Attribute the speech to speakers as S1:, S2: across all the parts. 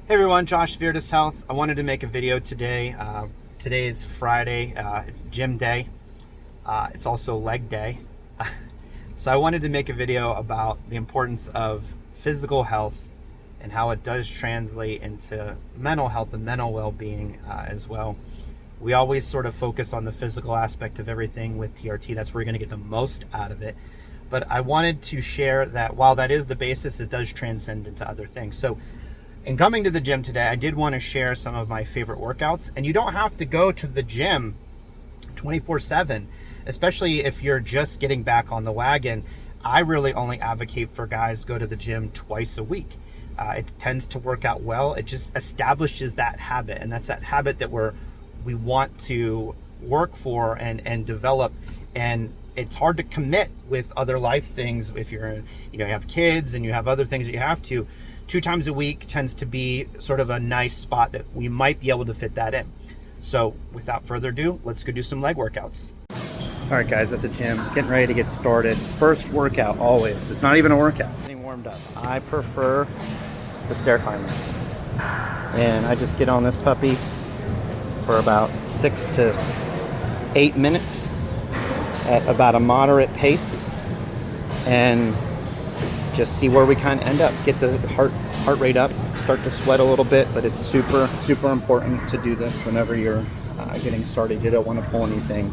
S1: Hey everyone, Josh, Virtus Health. I wanted to make a video today. Today is Friday. It's gym day. It's also leg day. So I wanted to make a video about the importance of physical health and how it does translate into mental health and mental well-being as well. We always sort of focus on the physical aspect of everything with TRT. That's where you're going to get the most out of it. But I wanted to share that while that is the basis, it does transcend into other things. So in coming to the gym today, I did want to share some of my favorite workouts. And you don't have to go to the gym 24/7, especially if you're just getting back on the wagon. I really only advocate for guys to go to the gym twice a week. It tends to work out well. It just establishes that habit, and that's that habit that we want to work for and develop. And it's hard to commit with other life things if you have kids and you have other things that you have to. 2 times a week tends to be sort of a nice spot that we might be able to fit that in. So without further ado, let's go do some leg workouts. All right, guys, at the gym, getting ready to get started. First workout always. It's not even a workout. Getting warmed up. I prefer the stair climber. And I just get on this puppy for about 6 to 8 minutes at about a moderate pace and just see where we kind of end up. Get the heart rate up, start to sweat a little bit, but it's super important to do this whenever you're getting started. You don't want to pull anything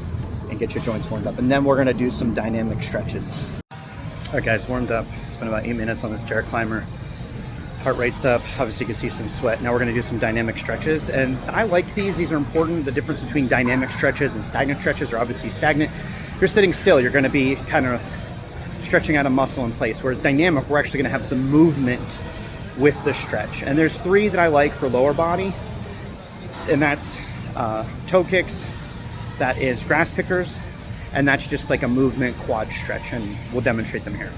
S1: and get your joints warmed up. And then we're going to do some dynamic stretches. All right, guys, warmed up. It's been about 8 minutes on the stair climber. Heart rate's up. Obviously, you can see some sweat. Now we're going to do some dynamic stretches. And I like these. These are important. The difference between dynamic stretches and stagnant stretches are obviously stagnant. You're sitting still. You're going to be kind of stretching out a muscle in place, whereas dynamic, we're actually going to have some movement with the stretch. And there's 3 that I like for lower body, and that's toe kicks, that is grass pickers, and that's just like a movement quad stretch, and we'll demonstrate them here.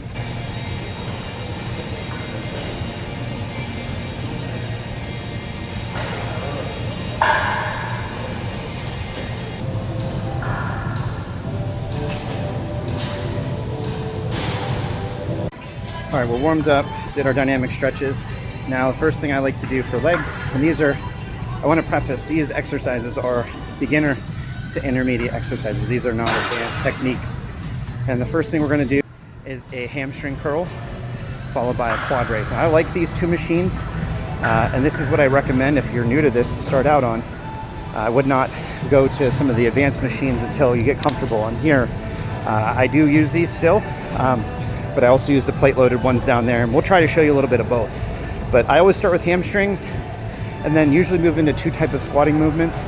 S1: All right, we're warmed up, did our dynamic stretches. Now, the first thing I like to do for legs, and I want to preface, these exercises are beginner to intermediate exercises. These are not advanced techniques. And the first thing we're going to do is a hamstring curl, followed by a quad raise. Now, I like these 2 machines, and this is what I recommend if you're new to this to start out on. I would not go to some of the advanced machines until you get comfortable. And here, I do use these still. But I also use the plate-loaded ones down there, and we'll try to show you a little bit of both. But I always start with hamstrings, and then usually move into 2 types of squatting movements,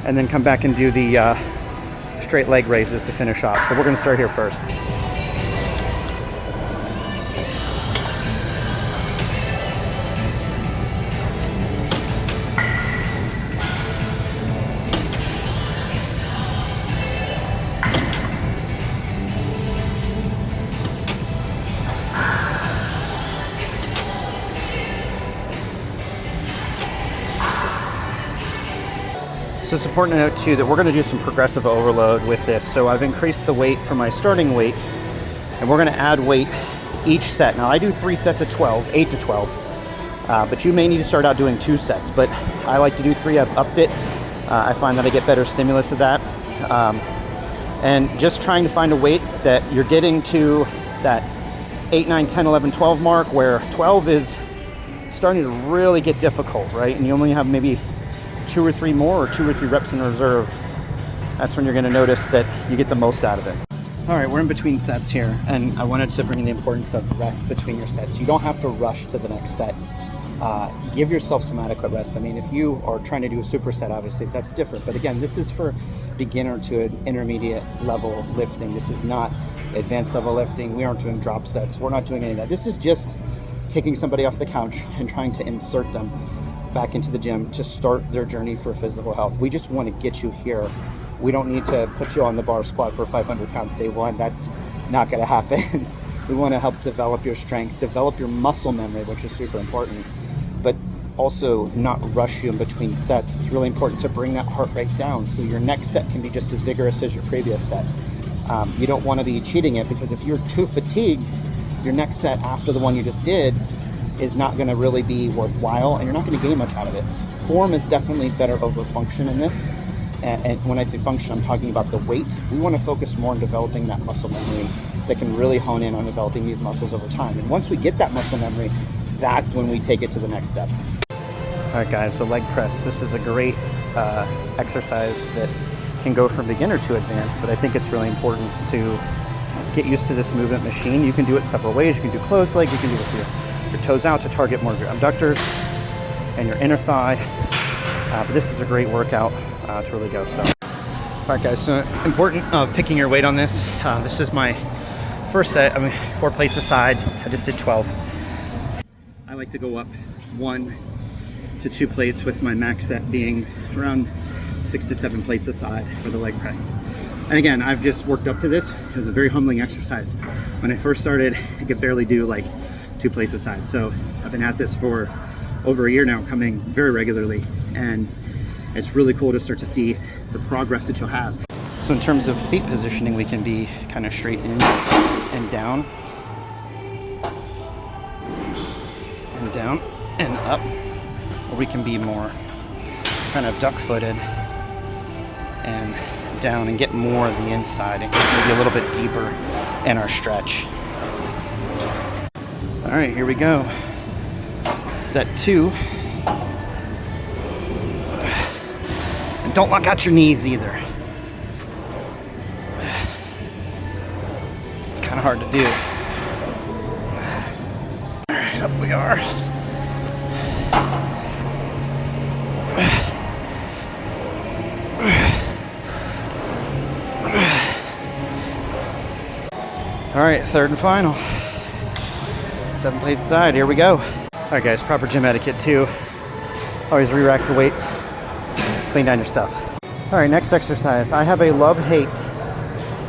S1: and then come back and do the straight leg raises to finish off. So we're going to start here first. So it's important to note too that we're going to do some progressive overload with this. So I've increased the weight for my starting weight, and we're going to add weight each set. Now I do 3 sets of 12, 8 to 12, but you may need to start out doing 2 sets, but I like to do 3. I've upped it. I find that I get better stimulus of that. And just trying to find a weight that you're getting to that 8, 9, 10, 11, 12 mark, where 12 is starting to really get difficult, right? And you only have maybe 2 or 3 more, or 2 or 3 reps in reserve. That's when you're going to notice that you get the most out of it. All right, we're in between sets here, and I wanted to bring in the importance of rest between your sets. You don't have to rush to the next set. Give yourself some adequate rest. I mean, if you are trying to do a superset, obviously that's different. But again, this is for beginner to an intermediate level lifting. This is not advanced level lifting. We aren't doing drop sets. We're not doing any of that. This is just taking somebody off the couch and trying to insert them back into the gym to start their journey for physical health. We just want to get you here. We don't need to put you on the bar squat for 500 pounds day 1. That's not going to happen. We want to help develop your strength, develop your muscle memory, which is super important, but also not rush you in between sets. It's really important to bring that heart rate down so your next set can be just as vigorous as your previous set. You don't want to be cheating it, because if you're too fatigued, your next set after the one you just did is not going to really be worthwhile, and you're not going to gain much out of it. Form is definitely better over function in this. And when I say function, I'm talking about the weight. We want to focus more on developing that muscle memory that can really hone in on developing these muscles over time. And once we get that muscle memory, that's when we take it to the next step. All right, guys, the leg press. This is a great exercise that can go from beginner to advanced, but I think it's really important to get used to this movement machine. You can do it several ways. You can do closed leg. You can do it with your toes out to target more of your abductors and your inner thigh. But this is a great workout to really go. So, all right, guys. So important of picking your weight on this. This is my first set. I mean, 4 plates aside. I just did 12. I like to go up 1 to 2 plates, with my max set being around 6 to 7 plates aside for the leg press. And again, I've just worked up to this. It was a very humbling exercise. When I first started, I could barely do like 2 plates aside. So I've been at this for over a year now, coming very regularly, and it's really cool to start to see the progress that you'll have. So in terms of feet positioning, we can be kind of straight in and down and down and up, or we can be more kind of duck-footed and down and get more of the inside and maybe a little bit deeper in our stretch. All right, here we go. Set 2. And don't lock out your knees either. It's kind of hard to do. All right, up we are. All right, third and final. 7 plates aside, here we go. All right, guys, proper gym etiquette too. Always re-rack your weights, clean down your stuff. All right, next exercise. I have a love-hate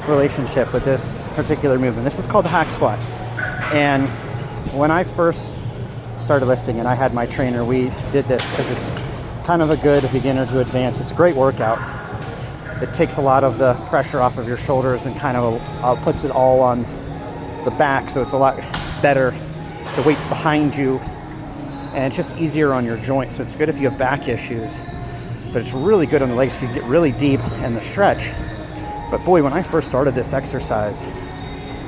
S1: relationship with this particular movement. This is called the hack squat. And when I first started lifting and I had my trainer, we did this because it's kind of a good beginner to advanced. It's a great workout. It takes a lot of the pressure off of your shoulders and kind of puts it all on the back, so it's a lot better. The weight's behind you, and it's just easier on your joints. So it's good if you have back issues, but it's really good on the legs. You can get really deep in the stretch. But boy, when I first started this exercise,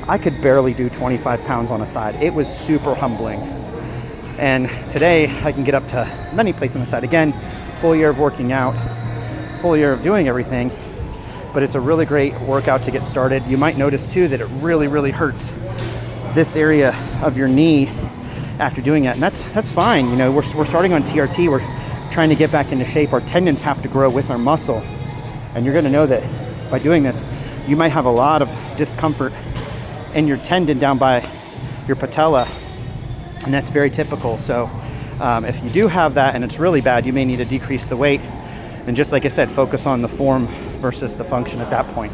S1: I could barely do 25 pounds on a side. It was super humbling. And today I can get up to many plates on the side. Again, full year of working out, full year of doing everything, but it's a really great workout to get started. You might notice too that it really hurts this area of your knee after doing that, and that's fine. You know, we're starting on TRT. We're trying to get back into shape. Our tendons have to grow with our muscle, and you're going to know that by doing this, you might have a lot of discomfort in your tendon down by your patella, and that's very typical. So if you do have that and it's really bad, you may need to decrease the weight. And just like I said, focus on the form versus the function at that point.